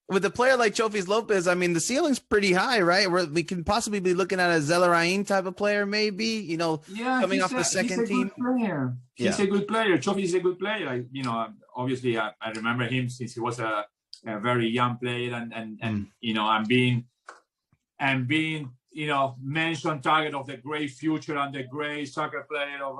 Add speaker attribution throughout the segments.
Speaker 1: With a player like Chofis Lopez, I mean, the ceiling's pretty high, right? We can possibly be looking at a Zelarain type of player, maybe, you know, coming off the second team.
Speaker 2: He's a good player. Chofis is a good player. Obviously, I remember him since he was a very young player, and you know, and being mentioned target of the great future and the great soccer player of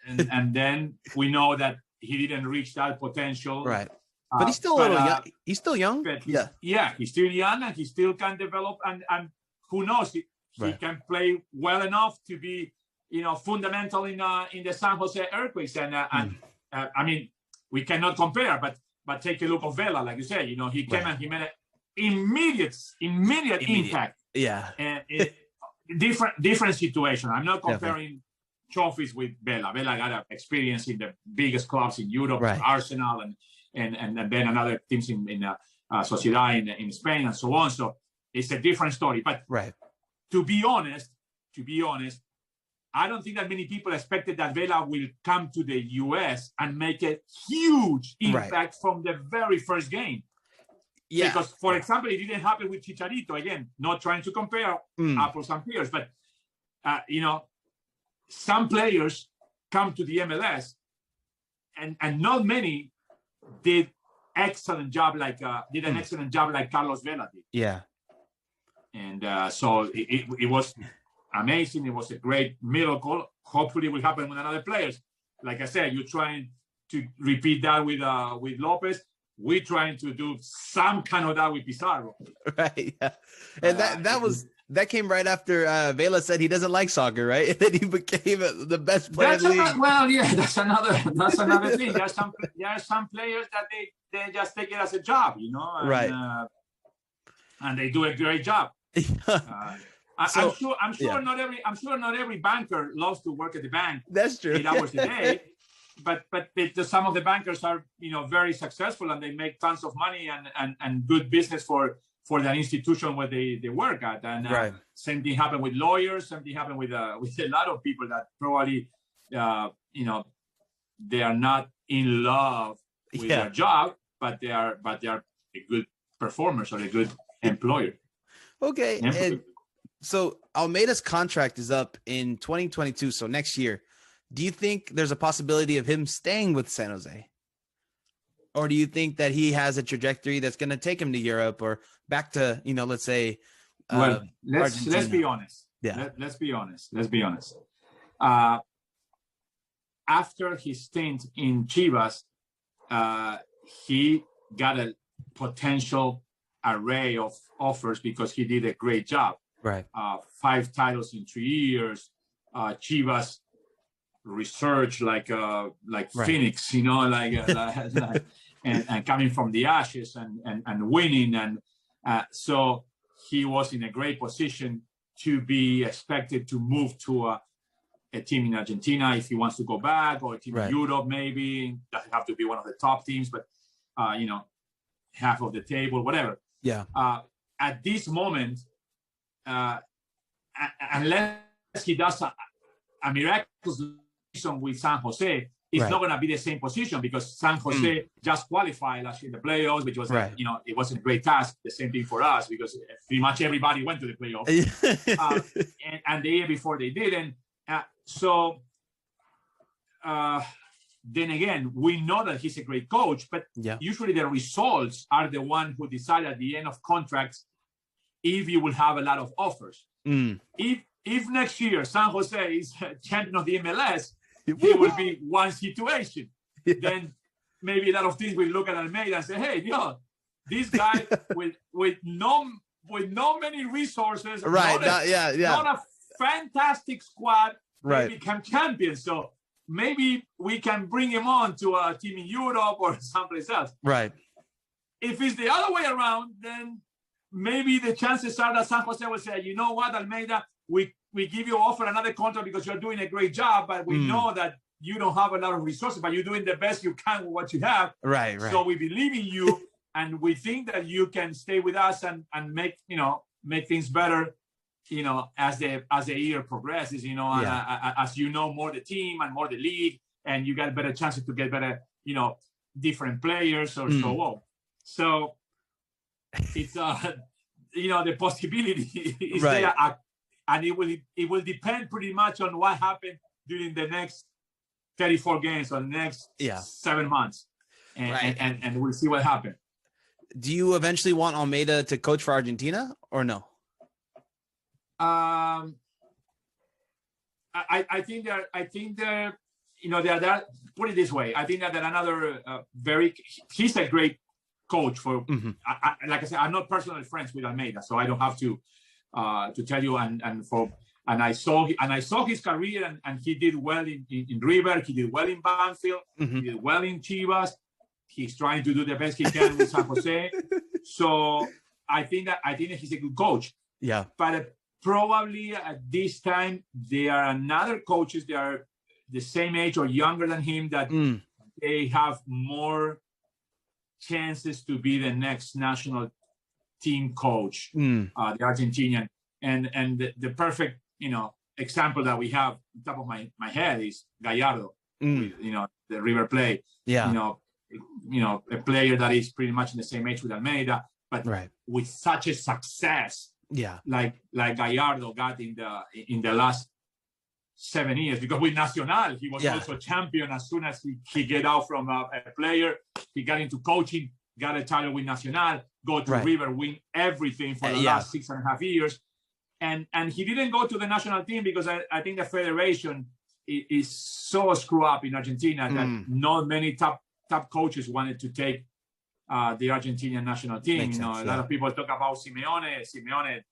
Speaker 2: and then we know that he didn't reach that potential,
Speaker 1: right? But he's still a little young. He's still young.
Speaker 2: He's still young, and he still can develop. And who knows? He can play well enough to be, fundamental in the San Jose Earthquakes. And I mean, we cannot compare. But take a look of Vela, like you say. He came and he made an immediate impact.
Speaker 1: Yeah.
Speaker 2: Different situation. I'm not comparing Chofis with Vela. Vela got experience in the biggest clubs in Europe, Arsenal and then another teams in Sociedad in Spain and so on. So it's a different story. But to be honest, I don't think that many people expected that Vela will come to the US and make a huge impact from the very first game. Yeah. Because, for example, it didn't happen with Chicharito. Again, not trying to compare apples and pears, but, some players come to the MLS and not many did an excellent job like Carlos Vela did.
Speaker 1: Yeah.
Speaker 2: And so it was amazing. It was a great miracle. Hopefully it will happen with other players. Like I said, you're trying to repeat that with Lopez. We're trying to do some kind of that with Pizarro.
Speaker 1: Right. Yeah. And that came right after Vela said he doesn't like soccer, right? And then he became the best player in the league.
Speaker 2: That's another thing. There are some players that they just take it as a job, and, and they do a great job. I'm sure not every banker loves to work at the bank.
Speaker 1: That's true.
Speaker 2: 8 hours a day. But some of the bankers are very successful, and they make tons of money and good business for the institution where they work at. And same thing happened with lawyers. Same thing happened with a lot of people that probably they are not in love with their job, but they are a good performers or a good employer.
Speaker 1: Okay. And so Almeyda's contract is up in 2022, so next year. Do you think there's a possibility of him staying with San Jose? Or do you think that he has a trajectory that's going to take him to Europe or back to, let's say,
Speaker 2: let's be honest.
Speaker 1: Yeah.
Speaker 2: Let's be honest. After his stint in Chivas, he got a potential array of offers because he did a great job.
Speaker 1: Right.
Speaker 2: 5 titles in 3 years. Chivas research like Phoenix, and coming from the ashes and winning, and so he was in a great position to be expected to move to a team in Argentina if he wants to go back, or a team in Europe, maybe. Doesn't have to be one of the top teams, but half of the table, whatever.
Speaker 1: Yeah.
Speaker 2: At this moment, unless he does a miraculous with San Jose, it's not going to be the same position, because San Jose just qualified last year in the playoffs, which was it wasn't a great task. The same thing for us, because pretty much everybody went to the playoffs, and the year before they didn't. So then again, we know that he's a great coach, but usually the results are the one who decide at the end of contracts if you will have a lot of offers. If next year San Jose is champion of the MLS, it will be one situation. Then maybe a lot of teams will look at Almeyda and say, "Hey, this guy with no many resources, not a fantastic squad, become champion. So maybe we can bring him on to a team in Europe or someplace else."
Speaker 1: Right.
Speaker 2: if it's the other way around, then maybe the chances are that San Jose will say, you know what, Almeyda, we give you offer another contract because you're doing a great job, but we know that you don't have a lot of resources, but you're doing the best you can with what you have.
Speaker 1: Right.
Speaker 2: So we believe in you, and we think that you can stay with us and make things better, as the year progresses, as you know more the team and more the league, and you got better chances to get better, different players or so on. So it's the possibility is there, and it will depend pretty much on what happened during the next 34 games or the next 7 months, and we'll see what happens.
Speaker 1: Do you eventually want Almeyda to coach for Argentina or no?
Speaker 2: I think they're put it this way. I think that another he's a great coach for. Like I said, I'm not personally friends with Almeyda, so I don't have to tell you. And I saw his career, and he did well in River. He did well in Banfield. He did well in Chivas. He's trying to do the best he can with San Jose. So I think that he's a good coach.
Speaker 1: Yeah.
Speaker 2: But probably at this time, there are another coaches. They are the same age or younger than him that they have more chances to be the next national team coach, the Argentinian. And the perfect, example that we have on top of my head is Gallardo, with, the River Plate.
Speaker 1: Yeah.
Speaker 2: A player that is pretty much in the same age with Almeyda, but with such a success, like Gallardo got in the last 7 years, because with Nacional he was also champion as soon as he get out from a player. He got into coaching, got a title with Nacional, go to River, win everything for the last 6.5 years, and he didn't go to the national team because I think the federation is so screwed up in Argentina that not many top coaches wanted to take the Argentinian national team. A lot of people talk about Simeone. Simeone,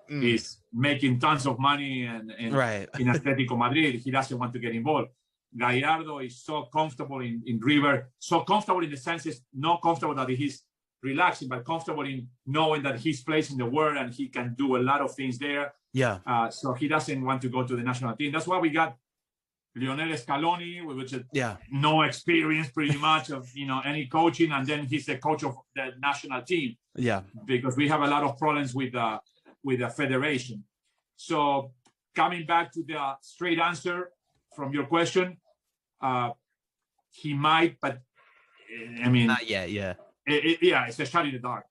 Speaker 2: is making tons of money in Atletico Madrid. He doesn't want to get involved. Gallardo is so comfortable in River, so comfortable in the sense is not comfortable that he's relaxing, but comfortable in knowing that he's placed in the world and he can do a lot of things there. So he doesn't want to go to the national team. That's why we got Lionel Scaloni, which is no experience pretty much of any coaching, and then he's the coach of the national team. Because we have a lot of problems with the federation. So coming back to the straight answer from your question, he might, but I mean,
Speaker 1: not yet.
Speaker 2: It's a shot in the dark.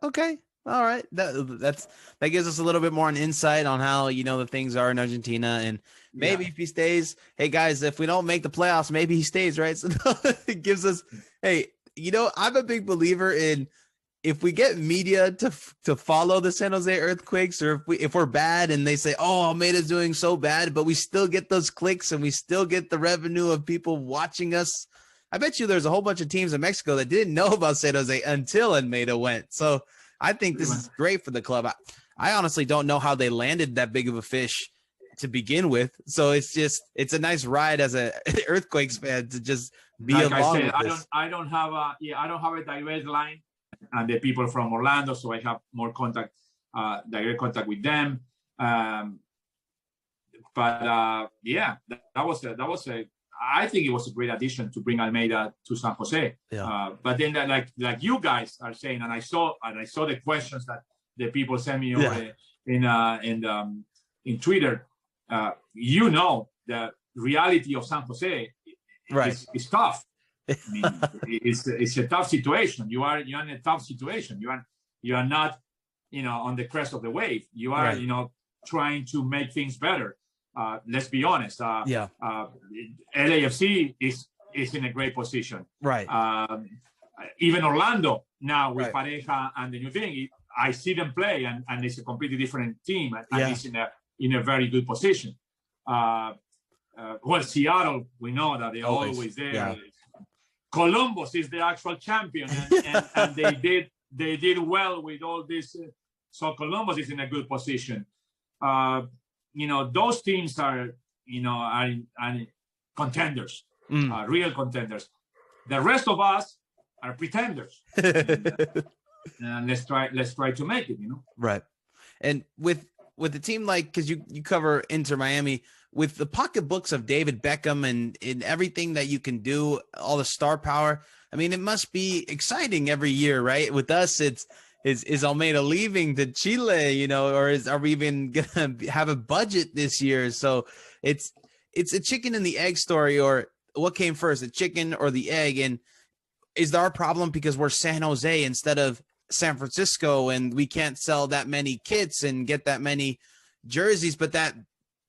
Speaker 1: Okay. All right. That gives us a little bit more an insight on how, the things are in Argentina, and maybe if he stays, hey guys, if we don't make the playoffs, maybe he stays, right? So it gives us, hey, I'm a big believer in, if we get media to follow the San Jose Earthquakes, or if we're bad and they say, oh, Almeyda's doing so bad, but we still get those clicks and we still get the revenue of people watching us. I bet you there's a whole bunch of teams in Mexico that didn't know about San Jose until Almeyda went. So I think this is great for the club. I honestly don't know how they landed that big of a fish to begin with. So it's a nice ride as a Earthquakes fan to just be
Speaker 2: like
Speaker 1: along
Speaker 2: I said,
Speaker 1: with this.
Speaker 2: I don't have a direct line and the people from Orlando, so I have more direct contact with them. That was I think it was a great addition to bring Almeyda to San Jose. But then like you guys are saying, and I saw the questions that the people send me over in Twitter. The reality of San Jose is tough. I mean, it's a tough situation. You're in a tough situation. You are not, on the crest of the wave. You are, trying to make things better. Let's be honest. LAFC is in a great position. Even Orlando now with Pareja and the new thing, I see them play, and it's a completely different team, and it's in a very good position. Seattle, we know that they're always there. Columbus is the actual champion, and they did well with all this. So Columbus is in a good position. Those teams are contenders, real contenders. The rest of us, are pretenders. And let's try to make it,
Speaker 1: Right. And with the team, like, because you cover Inter Miami, with the pocketbooks of David Beckham and in everything that you can do, all the star power. I mean, it must be exciting every year, right? With us, is Almeyda leaving to Chile, or are we even gonna have a budget this year? So it's a chicken and the egg story, or what came first, the chicken or the egg? And is there a problem because we're San Jose instead of San Francisco, and we can't sell that many kits and get that many jerseys? But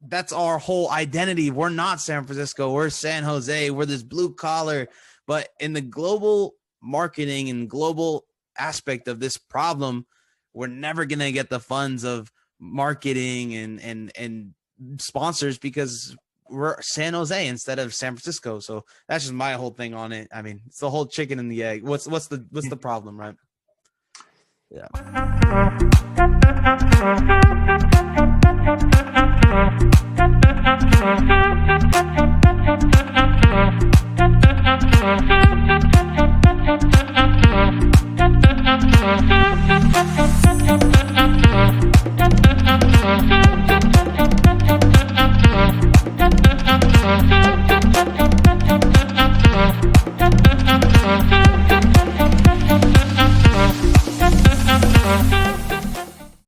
Speaker 1: that's our whole identity. We're not San Francisco, we're San Jose, we're this blue collar. But in the global marketing and global aspect of this problem, we're never gonna get the funds of marketing and sponsors because we're San Jose instead of San Francisco. So that's just my whole thing on it. I mean, it's the whole chicken and the egg. What's the problem, right? Yeah.